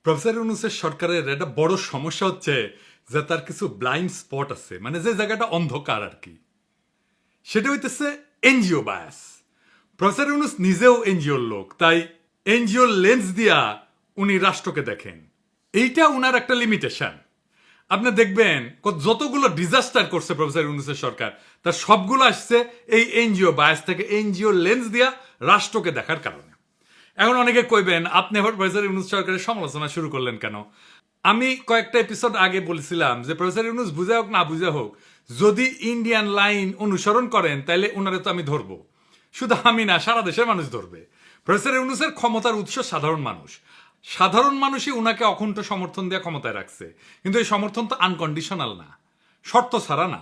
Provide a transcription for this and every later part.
Professor ইউনূসের সরকারের একটা বড় সমস্যা হচ্ছে যে তার কিছু ব্লাইন্ড স্পট আছে, মানে যে জায়গাটা অন্ধকার আর কি। সেটা হইতেছে এনজিও বায়াস। প্রফেসর ইউনূস নিজেও এনজিওর লোক, তাই এনজিওর লেন্স দিয়া উনি রাষ্ট্রকে দেখেন। এইটা উনার একটা লিমিটেশন। আপনি দেখবেন যতগুলো ডিজাস্টার করছে প্রফেসর ইউনূসের সরকার, তার সবগুলো আসছে এই এনজিও বায়াস থেকে, এনজিও লেন্স দিয়া রাষ্ট্রকে দেখার কারণে। এখন অনেকে কইবেন আপনি আবার প্রফেসর ইউনূস সরকারের সমালোচনা শুরু করলেন কেন? আমি কয়েকটা এপিসোড আগে বলেছিলাম যে প্রফেসর ইউনূস বুঝা হোক না বুঝা হোক, যদি ইন্ডিয়ান লাইন অনুসরণ করেন তাহলে উনারে তো আমি ধরবো। শুধু আমি না, সারা দেশের মানুষ ধরবে। প্রফেসর ইউনূসের ক্ষমতার উৎস সাধারণ মানুষ। সাধারণ মানুষই উনাকে অকুণ্ঠ সমর্থন দিয়ে ক্ষমতায় রাখছে, কিন্তু এই সমর্থন তো আনকন্ডিশনাল না, শর্ত ছাড়া না।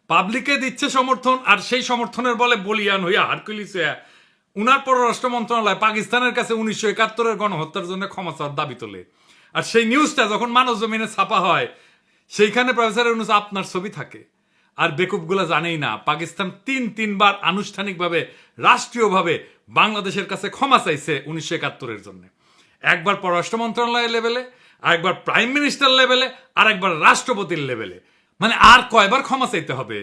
পাবলিকে দিচ্ছে সমর্থন, আর সেই সমর্থনের বলে বলিয়ান হইয়া হারকুলিস উনার পররাষ্ট্র মন্ত্রণালয় পাকিস্তানের কাছে 1971-এর গণহত্যার জন্য ক্ষমা চাওয়ার দাবি তোলে। আর সেই নিউজটা যখন মানব জমিনে ছাপা হয়, সেইখানে প্রফেসর ইউনূস আপনার ছবি থাকে। আর বেকুবগুলা জানেই না পাকিস্তান তিনবার আনুষ্ঠানিকভাবে রাষ্ট্রীয়ভাবে বাংলাদেশের কাছে ক্ষমা চাইছে 1971-এর জন্য। একবার পররাষ্ট্র মন্ত্রণালয়ের লেভেলে, আরেকবার প্রাইম মিনিস্টার লেভেলে, আর একবার রাষ্ট্রপতির লেভেলে। মানে আর কয়বার ক্ষমা চাইতে হবে?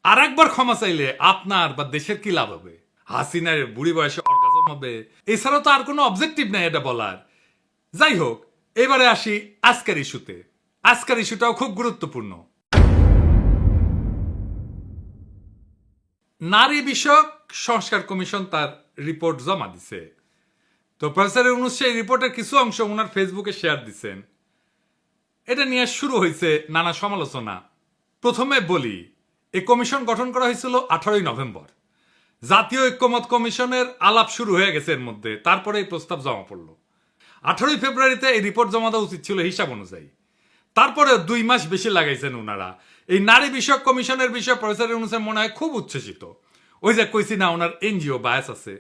আর একবার ক্ষমা চাইলে আপনার বা দেশের কি লাভ হবে? হাসিনার বুড়ি বয়সে অর্গাজম হবে, এছাড়াও তো আর কোনো অবজেক্টিভ নাই এটা বলার। যাই হোক, এবারে আসি আজকের ইস্যুতে। আজকের ইস্যুটাও খুব গুরুত্বপূর্ণ। নারী বিষয়ক সংস্কার কমিশন তার রিপোর্ট জমা দিছে। তো প্রফেসর ইউনূস সেই রিপোর্টের কিছু অংশ ওনার ফেসবুকে শেয়ার দিচ্ছেন। এটা নিয়ে শুরু হয়েছে নানা সমালোচনা। প্রথমে বলি, এই কমিশন গঠন করা হয়েছিল 18ই নভেম্বর। জাতীয় ঐক্যমত কমিশনের আলাপ শুরু হয়ে গেছে এর মধ্যে, তারপরে এই প্রস্তাব জমা পড়ল। 18ই ফেব্রুয়ারিতে এই রিপোর্ট জমা দেওয়া উচিত ছিল হিসাব অনুযায়ী। তারপরে 2 মাস বেশি লাগাইছেন ওনারা। এই নারী বিষয়ক কমিশনের বিষয়ে প্রফেসর ইউনূসের মনে হয় খুব উচ্ছ্বসিত। ওই যে কইছি না ওনার এনজিও বায়াস আছে,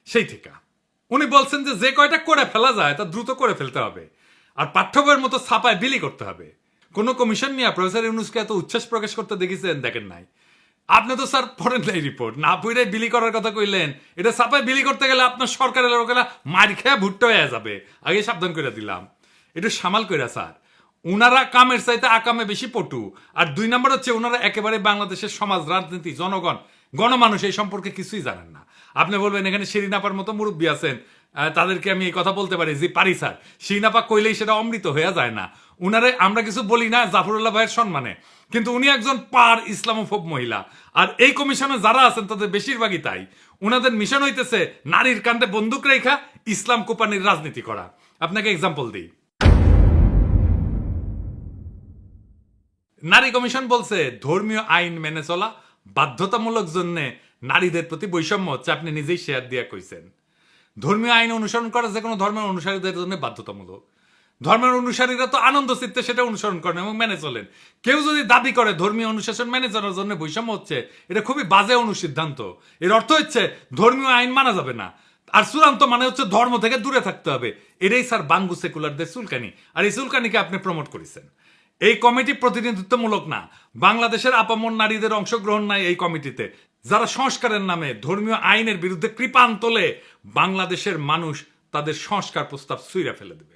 সেই থেকে উনি বলছেন যে কয়টা করে ফেলা যায় তা দ্রুত করে ফেলতে হবে, আর পাঠ্য বইয়ের মতো ছাপায় বিলি করতে হবে। কোনো কমিশন নিয়ে প্রফেসর ইউনূসকে এত উচ্ছ্বাস প্রকাশ করতে দেখেছেন? দেখেন নাই। আপনি তো স্যার পড়েন নাই রিপোর্ট, না পড়ে বিলি করার কথা কইলেন। এটা ছাপায় বিলি করতে গেলে আপনার সরকারের লোকেরা মার খেয়ে ভুট্টো হয়ে যাবে, আগে সাবধান করে দিলাম। একটু সামাল কইরা স্যার। উনারা কামের চাইতে আকামে বেশি পটু। আর 2 নম্বর হচ্ছে উনারা একেবারে বাংলাদেশের সমাজ, রাজনীতি, জনগণ, গণমানুষ এই সম্পর্কে কিছুই জানেন না। আপনি বলবেন এখানে শিরিনাপার মতো মুরব্বী আছেন, তাদেরকে আমি এই কথা বলতে পারি, যে পারি স্যার। শিরিনাপা কইলেই সেটা অমৃত হয়ে যায় না। উনারে আমরা কিছু বলি না জাফরুল্লাহ ভাইয়ের সম্মানে, কিন্তু উনি একজন পার ইসলামোফোব মহিলা। আর এই কমিশনে যারা আছেন তাদের বেশিরভাগই তাই। উনাদের মিশন হইতেছে নারীর কান্দে বন্দুক রেখা ইসলাম কোপানির রাজনীতি করা। আপনাকে এক্সাম্পল দিই। নারী কমিশন বলছে ধর্মীয় আইন মেনে চলা বাধ্যতামূলক জন্য নারীদের প্রতি বৈষম্য হচ্ছে। আপনি নিজেই শেয়ার দিয়া কইছেন ধর্মীয় আইন অনুসরণ করা যে কোনো ধর্মের অনুসারীদের জন্য বাধ্যতামূলক। ধর্মের অনুসারীরা তো আনন্দ চিত্তে সেটা অনুসরণ করেন এবং মেনে চলেন। কেউ যদি দাবি করে ধর্মীয় অনুশাসন মেনে চলার জন্য বৈষম্য হচ্ছে, এটা খুবই বাজে অনুসিদ্ধান্ত। এর অর্থ হচ্ছে ধর্মীয় আইন মানা যাবে না, আর চূড়ান্ত মানে হচ্ছে ধর্ম থেকে দূরে থাকতে হবে। এটাই স্যার বাঙ্গু সেকুলারদের চুলকানি, আর এই চুলকানিকে আপনি প্রমোট করেছেন। এই কমিটি প্রতিনিধিত্বমূলক না, বাংলাদেশের আপামর নারীদের অংশগ্রহণ নাই এই কমিটিতে, যারা সংস্কারের নামে ধর্মীয় আইনের বিরুদ্ধে কৃপান তোলে। বাংলাদেশের মানুষ তাদের সংস্কার প্রস্তাব ছুঁড়ে ফেলে দেবে।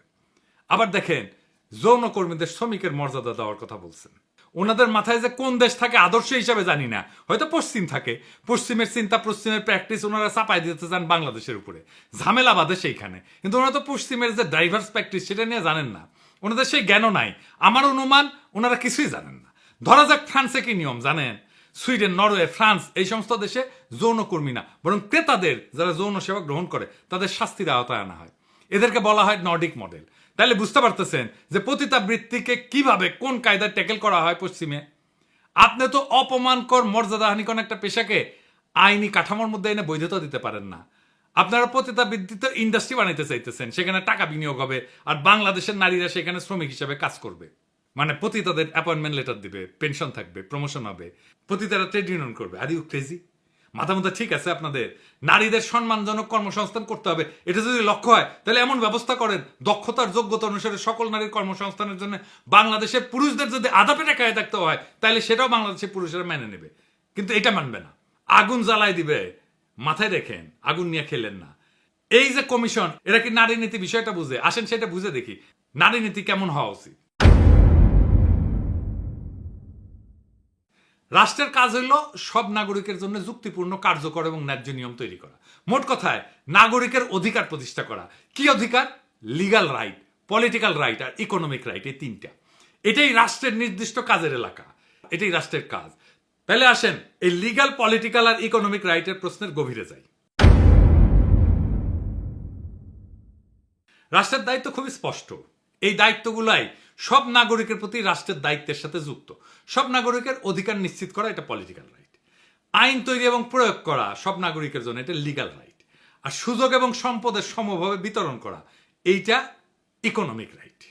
আবার দেখেন, যৌনকর্মীদের শ্রমিকের মর্যাদা দেওয়ার কথা বলছেন। ওনাদের মাথায় যে কোন দেশ থাকে আদর্শ হিসাবে জানি না, হয়তো পশ্চিম থাকে। পশ্চিমের চিন্তা, পশ্চিমের প্র্যাকটিস ওনারা চাপাই দিতে চান বাংলাদেশের উপরে, ঝামেলা বাঁধে সেইখানে। কিন্তু ওনারা তো পশ্চিমের যে ডাইভার্স প্র্যাকটিস সেটা নিয়ে জানেন না, ওনাদের সেই জ্ঞানও নাই। আমার অনুমান ওনারা কিছুই জানেন না। ধরা যাক ফ্রান্সে কি নিয়ম জানেন? সুইডেন, নরওয়ে, ফ্রান্স এই সমস্ত দেশে যৌনকর্মী না, বরং ক্রেতাদের যারা যৌন সেবা গ্রহণ করে তাদের শাস্তির আওতায় আনা হয়। এদেরকে বলা হয় নর্ডিক মডেল। তাহলে বুঝতে পারতেছেন যে পতিতাবৃত্তিকে কিভাবে কোন কায়দায় ট্যাকেল করা হয় পশ্চিমে। আপনি তো অপমানকর, মর্যাদাহানিকর একটা পেশাকে আইনি কাঠামোর মধ্যে এনে বৈধতা দিতে পারেন না। আপনারা পতিতাবৃত্তিতে ইন্ডাস্ট্রি বানাইতে চাইতেছেন, সেখানে টাকা বিনিয়োগ হবে, আর বাংলাদেশের নারীরা সেখানে শ্রমিক হিসেবে কাজ করবে। মানে পতিতাদের অ্যাপয়েন্টমেন্ট লেটার দিবে, পেনশন থাকবে, প্রমোশন হবে, পতিতারা ট্রেড ইউনিয়ন করবে। Are you crazy? মাথা মধ্যে ঠিক আছে আপনাদের? নারীদের সম্মানজনক কর্মসংস্থান করতে হবে, এটা যদি লক্ষ্য হয় তাহলে এমন ব্যবস্থা করেন দক্ষতার যোগ্যতা অনুসারে সকল নারীর কর্মসংস্থানের জন্য বাংলাদেশের পুরুষদের যদি আধা পেটে খায় থাকতে হয় তাহলে সেটাও বাংলাদেশের পুরুষেরা মেনে নেবে। কিন্তু এটা মানবে না, আগুন জ্বালায় দিবে। মাথায় রেখেন, আগুন নিয়ে খেলেন না। এই যে কমিশন, এরা কি নারী নীতি বিষয়টা বুঝে? আসেন সেটা বুঝে দেখি নারী নীতি কেমন হওয়া উচিত। রাষ্ট্রের কাজ হইল সব নাগরিকের জন্য যুক্তিপূর্ণ, কার্যকর এবং ন্যায্য নিয়ম তৈরি করা। মোট কথায় নাগরিকের অধিকার প্রতিষ্ঠা করা। কি অধিকার? লিগাল রাইট, পলিটিক্যাল রাইট আর ইকোনমিক রাইট, এই তিনটা। এটাই রাষ্ট্রের নির্দিষ্ট কাজের এলাকা, এটাই রাষ্ট্রের কাজ। তাহলে আসেন এই লিগাল, পলিটিক্যাল আর ইকোনমিক রাইটের প্রশ্নের গভীরে যাই। রাষ্ট্রের দায়িত্ব খুবই স্পষ্ট। এই দায়িত্বগুলাই সব নাগরিকের প্রতি রাষ্ট্রের দায়িত্বের সাথে যুক্ত। সব নাগরিকের অধিকার নিশ্চিত করা, এটা পলিটিক্যাল রাইট। আইন তৈরি এবং প্রয়োগ করা সব নাগরিকের জন্য, এটা লিগাল রাইট। আর সুযোগ এবং সম্পদের সমভাবে বিতরণ করা, এইটা ইকোনমিক রাইট।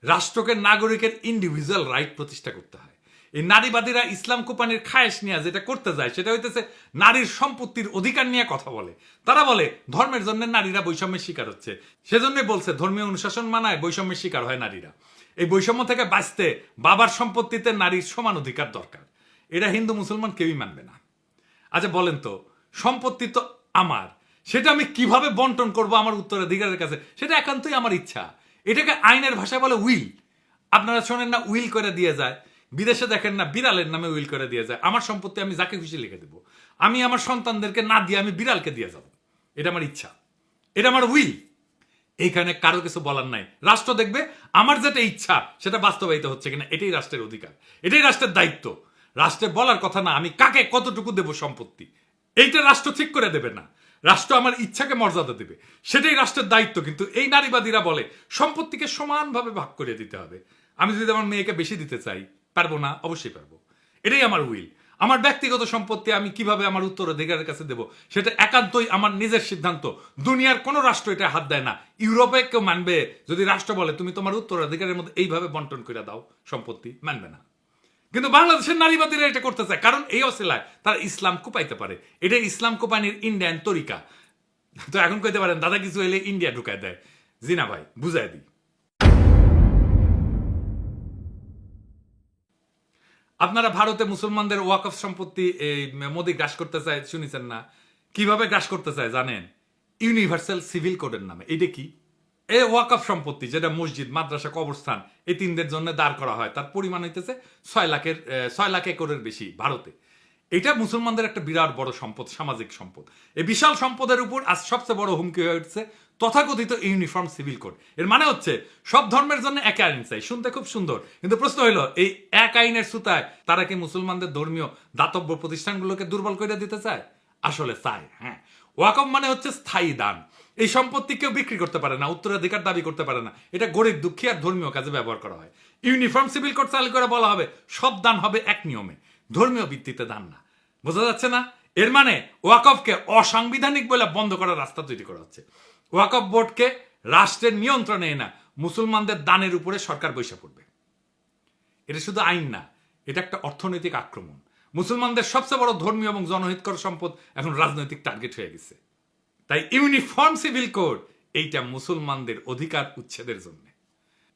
রাষ্ট্রকে নাগরিকের ইন্ডিভিজুয়াল রাইট প্রতিষ্ঠা করতে হয়। এই নারীবাদীরা ইসলাম কোপানির খায়েশ নিয়ে যেটা করতে যায় সেটা হইতেছে নারীর সম্পত্তির অধিকার নিয়ে কথা বলে। তারা বলে ধর্মের জন্য নারীরা বৈষম্যের শিকার হচ্ছে, সেজন্য বলছে ধর্মীয় অনুশাসন মানায় বৈষম্যের শিকার হয় নারীরা। এই বৈষম্য থেকে বাঁচতে বাবার সম্পত্তিতে নারীর সমান অধিকার দরকার। এটা হিন্দু মুসলমান কেউই মানবে না। আচ্ছা বলেন তো, সম্পত্তি তো আমার, সেটা আমি কিভাবে বন্টন করব আমার উত্তরাধিকারের কাছে, সেটা একান্তই আমার ইচ্ছা। এটাকে আইনের ভাষায় বলে উইল। আপনারা শোনেন না উইল করে দিয়ে যায়, বিদেশে দেখেন না বিড়ালের নামে উইল করে দিয়ে যায়। আমার সম্পত্তি আমি যাকে খুশি লিখে দেবো, আমি আমার সন্তানদেরকে না দিয়ে আমি বিড়ালকে দিয়ে যাব। এটা আমার ইচ্ছা, এটা আমার উইল। এইখানে কারো কিছু বলার নাই। রাষ্ট্র দেখবে আমার যেটা ইচ্ছা সেটা বাস্তবায়িত হচ্ছে কিনা, এটাই রাষ্ট্রের অধিকার, এটাই রাষ্ট্রের দায়িত্ব। রাষ্ট্রের বলার কথা না আমি কাকে কতটুকু দেব সম্পত্তি, এইটা রাষ্ট্র ঠিক করে দেবে না। রাষ্ট্র আমার ইচ্ছাকে মর্যাদা দেবে, সেটাই রাষ্ট্রের দায়িত্ব। কিন্তু এই নারীবাদীরা বলে সম্পত্তিকে সমানভাবে ভাগ করে দিতে হবে। আমি যদি আমার মেয়েকে বেশি দিতে চাই, পারবো না? অবশ্যই পারবো। এটাই আমার উইল। আমার ব্যক্তিগত সম্পত্তি আমি কিভাবে আমার উত্তরাধিকারের কাছে দেব, সেটা একান্তই আমার নিজের সিদ্ধান্ত। দুনিয়ার কোনো রাষ্ট্র এটা হাত দেয় না। ইউরোপে কেউ মানবে যদি রাষ্ট্র বলে তুমি তোমার উত্তরাধিকারের মধ্যে এইভাবে বন্টন করে দাও সম্পত্তি? মানবে না। কিন্তু বাংলাদেশের নারীবাদীরা এটা করতে চায়, কারণ এই অসিলায় তারা ইসলাম কোপাইতে পারে। এটা ইসলাম কোপানির ইন্ডিয়ান তরিকা। তো এখন কইতে পারেন দাদা কিছু এলে ইন্ডিয়া ঢুকায় দেয়। জি না ভাই, বুঝাই দিই। আপনারা ভারতে মুসলমানদের ওয়াকফ সম্পত্তি এই মোদি গ্রাস করতে চায়, শুনেছেন না? কিভাবে গ্রাস করতে চায় জানেন? ইউনিভার্সাল সিভিল কোডের নামে। এটা কি? এই ওয়াকফ সম্পত্তি যেটা মসজিদ, মাদ্রাসা, কবরস্থান এই তিনদের জন্য দাঁড় করা হয়, তার পরিমাণ হইতেছে 6 লাখ একরের বেশি ভারতে। এটা মুসলমানদের একটা বিরাট বড় সম্পদ, সামাজিক সম্পদ। এই বিশাল সম্পদের উপর আজ সবচেয়ে বড় হুমকি হয়ে উঠছে তথাকথিত ইউনিফর্ম সিভিল কোড। এর মানে হচ্ছে সব ধর্মের জন্য এক আইন চাই। শুনতে খুব সুন্দর, কিন্তু প্রশ্ন হইল এই এক আইনের সুতায় তারা কি মুসলমানদের ধর্মীয় দাতব্য প্রতিষ্ঠানগুলোকে দুর্বল করে দিতে চায়? আসলে চায়। হ্যাঁ, ওয়াকফ মানে হচ্ছে স্থায়ী দান। এই সম্পত্তি কেউ বিক্রি করতে পারে না, উত্তরাধিকার দাবি করতে পারে না। এটা গরিব দুঃখী আর ধর্মীয় কাজে ব্যবহার করা হয়। ইউনিফর্ম সিভিল কোড চালু করে বলা হবে সব দান হবে এক নিয়মে, ধর্মীয় ভিত্তিতে দান না। বোঝা যাচ্ছে না? এর মানে ওয়াকফকে অসাংবিধানিক বলে বন্ধ করার রাস্তা তৈরি করা হচ্ছে। ওয়াকফ বোর্ডকে রাষ্ট্রের নিয়ন্ত্রণে না, মুসলমানদের দানের উপরে সরকার বৈশা পড়বে। এটা শুধু আইন না, এটা একটা অর্থনৈতিক আক্রমণ। মুসলমানদের সবচেয়ে বড় ধর্মীয় এবং জনহিতকর সম্পদ এখন রাজনৈতিক টার্গেট হয়ে গেছে। তাই ইউনিফর্ম সিভিল কোড এইটা মুসলমানদের অধিকার উচ্ছেদের জন্য।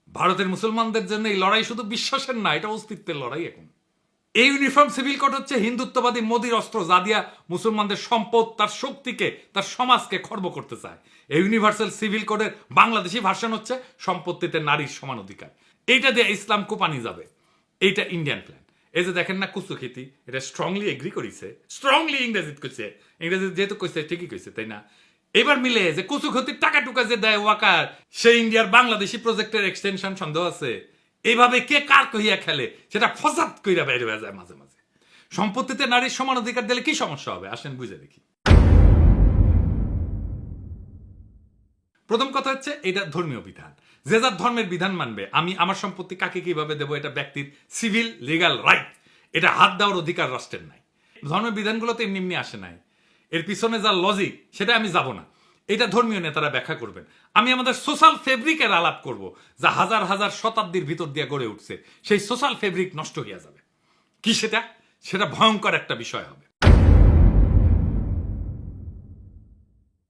ভারতের মুসলমানদের জন্য এই লড়াই শুধু বিশ্বাসের না, এটা অস্তিত্বের লড়াই। এখন এই ইউনিফর্ম সিভিল কোড হচ্ছে হিন্দুত্ববাদী মোদির অস্ত্র, যা দিয়া মুসলমানদের সম্পদ, তার শক্তিকে, তার সমাজকে খর্ব করতে চায়। এই ইউনিভার্সাল সিভিল কোডের বাংলাদেশি ভার্সন হচ্ছে সম্পত্তিতে নারীর সমান অধিকার। এইটা দিয়ে ইসলাম কোপানি যাবে। এইটা ইন্ডিয়ান প্ল্যান। এই যে দেখেন না কুচুখিতি, এটা স্ট্রংলি এগ্রি করেছে, স্ট্রংলি ইংরেজি কইছে। ইংরেজি যেহেতু কইছে ঠিকই কইছে, তাই না? এবার মিলে যে কুচুখিতির টাকা টুকা যে দেয় ওয়াকার, সে ইন্ডিয়ার বাংলাদেশি প্রজেক্টের এক্সটেনশন সন্দেহ আছে। এইভাবে কে কার কহিয়া খেলে সেটা ফসাদ কইরা বাইরে হয়ে যায় মাঝে মাঝে। সম্পত্তিতে নারীর সমান অধিকার দিলে কি সমস্যা হবে? আসেন বুঝে দেখি। প্রথম কথা হচ্ছে এটা ধর্মীয় বিধান। যে যার ধর্মের বিধান মানবে। আমি আমার সম্পত্তি কাকে কিভাবে দেবো এটা ব্যক্তির সিভিল লিগাল রাইট। এটা হাত দেওয়ার অধিকার রাষ্ট্রের নাই। ধর্মের বিধানগুলো তো এমনি এমনি আসে নাই, এর পিছনে যা লজিক সেটা আমি যাব না। এটা ধর্মীয় নেতারা ব্যাখ্যা করবেন। আমি আমাদের সোশ্যাল ফেব্রিকের আলাপ করব, যা হাজার হাজার শতাব্দীর ভিতর দিয়ে গড়ে উঠছে। সেই সোশ্যাল ফেব্রিক নষ্ট হয়ে যাবে। কি সেটা? সেটা ভয়ঙ্কর একটা বিষয় হবে।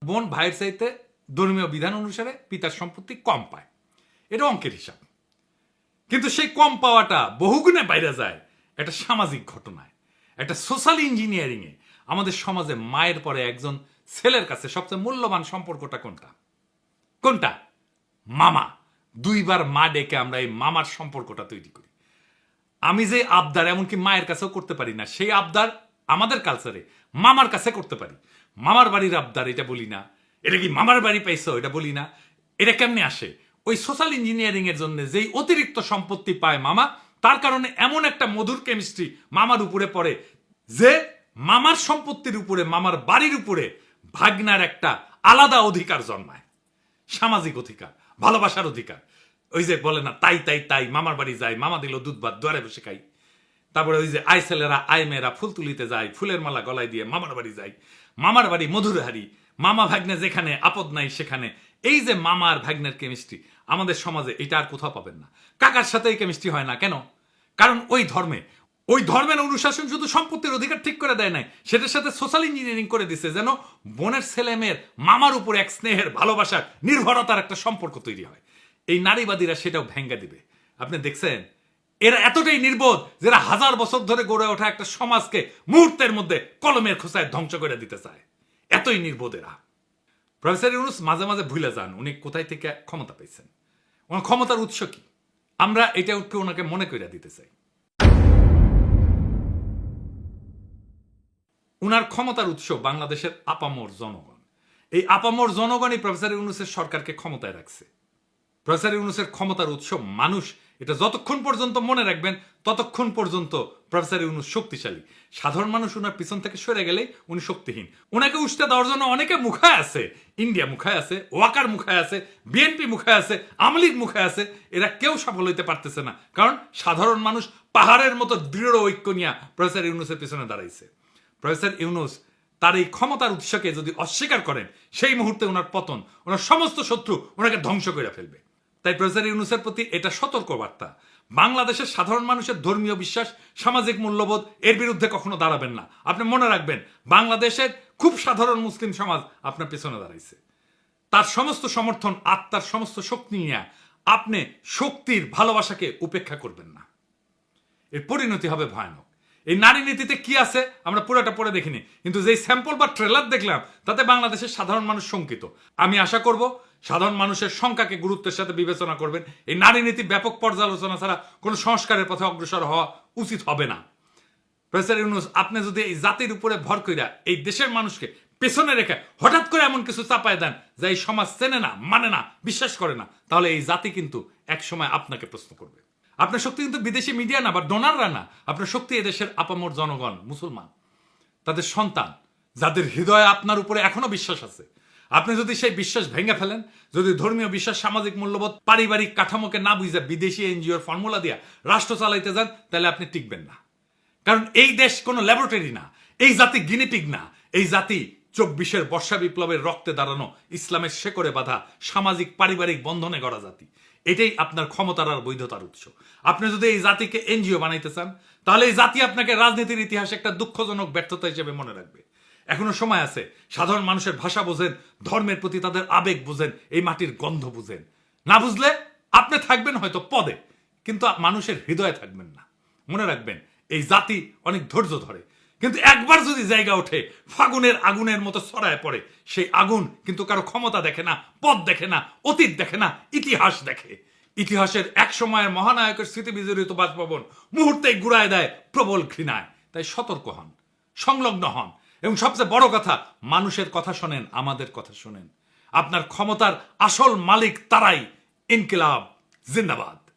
বোন ভাইয়ের চাইতে ধর্মীয় বিধান অনুসারে পিতার সম্পত্তি কম পায়, এটা অঙ্কের হিসাব। কিন্তু সেই কম পাওয়াটা বহুগুণে বাইরে যায় একটা সামাজিক ঘটনায়, একটা সোশ্যাল ইঞ্জিনিয়ারিং এ। আমাদের সমাজে মায়ের পরে একজন ছেলের কাছে সবচেয়ে মূল্যবান সম্পর্কটা কোনটা? কোনটা? মামা। দুইবার মা ডেকে আমরা এই মামার সম্পর্কটা তৈরি করি। আমি যে আবদার এমনকি মায়ের কাছেও করতে পারি না, সেই আবদার আমাদের কালচারে মামার কাছে করতে পারি। মামার বাড়ির আবদার এটা বলি না, এটা কি মামার বাড়ি পাইছো এটা বলি না। এটা কেমনে আসে? ওই সোশ্যাল ইঞ্জিনিয়ারিং এর জন্য যেই অতিরিক্ত সম্পত্তি পায় মামা, তার কারণে এমন একটা মধুর কেমিস্ট্রি মামার উপরে পড়ে যে মামার সম্পত্তির উপরে, মামার বাড়ির উপরে ভাগনার একটা আলাদা অধিকার জন্মায়। সামাজিক অধিকার, ভালোবাসার অধিকার। ওই যে বলে না, তাই তাই তাই মামার বাড়ি যাই, মামা দিল দুধ ভাত, দুয়ারে বসে খাই। তারপরে ওই যে আই ছেলেরা আই মেয়েরা ফুল তুলিতে যায়, ফুলের মালা গলায় দিয়ে মামার বাড়ি যায়, মামার বাড়ি মধুরহারি, মামা ভাগ্নে যেখানে আপদ নাই সেখানে। এই যে মামার ভাগ্নের কেমিস্ট্রি আমাদের সমাজে এটা আর কোথাও পাবেন না। কাকার সাথে এই কেমিস্ট্রি হয় না কেন? কারণ ওই ধর্মের অনুশাসন শুধু সম্পত্তির অধিকার ঠিক করে দেয় নাই, সেটার সাথে সোশ্যাল ইঞ্জিনিয়ারিং করে দিচ্ছে যেন বোনের ছেলে মেয়ের মামার উপরে এক স্নেহের, ভালোবাসার, নির্ভরতার একটা সম্পর্ক তৈরি হয়। এই নারীবাদীরা সেটাও ভেঙ্গে দিবে। আপনি দেখছেন এরা এতটাই নির্বোধ, যারা 1000 বছর ধরে গড়ে ওঠা একটা সমাজকে মুহূর্তের মধ্যে কলমের খোসায় ধ্বংস করে দিতে চায়। এতই নির্বোধ এরা। প্রফেসর ইউনূস মাঝে মাঝে ভুলে যান উনি কোথায় থেকে ক্ষমতা পেয়েছেন, ওনার ক্ষমতার উৎস কি। আমরা এটা ওনাকে মনে করে দিতে চাই। উনার ক্ষমতার উৎস বাংলাদেশের আপামর জনগণ। এই আপামর জনগণই প্রফেসর ইউনূসের সরকারকে ক্ষমতায় রাখছে। প্রফেসর ইউনূসের ক্ষমতার উৎস মানুষ, এটা যতক্ষণ পর্যন্ত মনে রাখবেন ততক্ষণ পর্যন্ত প্রফেসর ইউনূস শক্তিশালী। সাধারণ মানুষ উনার পিছন থেকে সরে গেলেই উনি শক্তিহীন। উনাকে উষ্টা দেওয়ার জন্য অনেকে মুখায় আছে, ইন্ডিয়া মুখায় আছে, ওয়াকার মুখায় আছে, বিএনপি মুখায় আছে, আওয়ামী লীগ মুখায় আছে। এরা কেউ সফল হইতে পারতেছে না, কারণ সাধারণ মানুষ পাহাড়ের মতো দৃঢ় ঐক্য নিয়ে প্রফেসর ইউনূসের পিছনে দাঁড়াইছে। প্রফেসর ইউনূস তার এই ক্ষমতার উৎসকে যদি অস্বীকার করেন, সেই মুহূর্তে ওনার পতন, ওনার সমস্ত শত্রু ওনাকে ধ্বংস করে ফেলবে। তাই প্রফেসর ইউনূসের প্রতি এটা সতর্ক বার্তা। বাংলাদেশের সাধারণ মানুষের ধর্মীয় বিশ্বাস, সামাজিক মূল্যবোধ এর বিরুদ্ধে কখনো দাঁড়াবেন না। আপনি মনে রাখবেন বাংলাদেশের খুব সাধারণ মুসলিম সমাজ আপনার পেছনে দাঁড়াইছে। তার সমস্ত সমর্থন, আত্মার সমস্ত শক্তি নিয়ে আপনি শক্তির ভালোবাসাকে উপেক্ষা করবেন না। এর পরিণতি হবে ভয়ানক। এই নারী নীতিতে কি আছে আমরা পুরোটা পড়ে দেখিনি, কিন্তু যেই স্যাম্পল বা ট্রেলার দেখলাম তাতে বাংলাদেশের সাধারণ মানুষ শঙ্কিত। আমি আশা করব সাধারণ মানুষের সংখ্যাকে গুরুত্বের সাথে বিবেচনা করবেন। এই নারী নীতি ব্যাপক পর্যালোচনা ছাড়া কোনো সংস্কারের পথে অগ্রসর হওয়া উচিত হবে না। প্রফেসর ইউনূস আপনি যদি এই জাতির উপরে ভর কইরা এই দেশের মানুষকে পেছনে রেখে হঠাৎ করে এমন কিছু চাপায় দেন যা এই সমাজ চেনে না, মানে না, বিশ্বাস করে না, তাহলে এই জাতি কিন্তু এক সময় আপনাকে প্রশ্ন করবে। আপনার শক্তি কিন্তু বিদেশি মিডিয়া না বা ডোনাররা না, আপনার শক্তি এদেশের আপামর জনগণ, মুসলমান, তাদের সন্তান, যাদের হৃদয়ে আপনার উপরে এখনো বিশ্বাস আছে। আপনি যদি সেই বিশ্বাস ভেঙে ফেলেন, যদি ধর্মীয় বিশ্বাস, সামাজিক মূল্যবোধ, পারিবারিক কাঠামোকে না বুঝে বিদেশি এনজিওর ফর্মুলা দিয়া রাষ্ট্র চালাইতে যান, তাহলে আপনি টিকবেন না। কারণ এই দেশ কোনো ল্যাবরেটরি না, এই জাতি গিনিপিগ না। এই জাতি 24-এর বর্ষা বিপ্লবের রক্তে দাঁড়ানো, ইসলামের শেকড়ে বাঁধা, সামাজিক পারিবারিক বন্ধনে গড়া জাতি। এটাই আপনার ক্ষমতার আর বৈধতার উৎস। আপনি যদি এই জাতিকে এনজিও বানাইতে চান, তাহলে এই জাতি আপনাকে রাজনীতির ইতিহাসে একটা দুঃখজনক ব্যর্থতা হিসেবে মনে রাখবে। এখনো সময় আছে, সাধারণ মানুষের ভাষা বোঝেন, ধর্মের প্রতি তাদের আবেগ বুঝেন, এই মাটির গন্ধ বুঝেন। না বুঝলে আপনি থাকবেন হয়তো পদে, কিন্তু মানুষের হৃদয়ে থাকবেন না। মনে রাখবেন এই জাতি অনেক ধৈর্য ধরে, কিন্তু একবার যদি জায়গা ওঠে ফাগুনের আগুনের মতো ছড়ায় পড়ে, সেই আগুন কিন্তু কারো ক্ষমতা দেখে না, পদ দেখে না, অতীত দেখে না, ইতিহাস দেখে। ইতিহাসের এক সময়ের মহানায়কের স্মৃতি বিজড়িত বাসভবন মুহূর্তেই গুড়ায় দেয় প্রবল ঘৃণায়। তাই সতর্ক হন, সংলগ্ন হন, এবং সবচেয়ে বড় কথা, মানুষের কথা শোনেন, আমাদের কথা শোনেন। আপনার ক্ষমতার আসল মালিক তারাই। ইনকিলাব জিন্দাবাদ।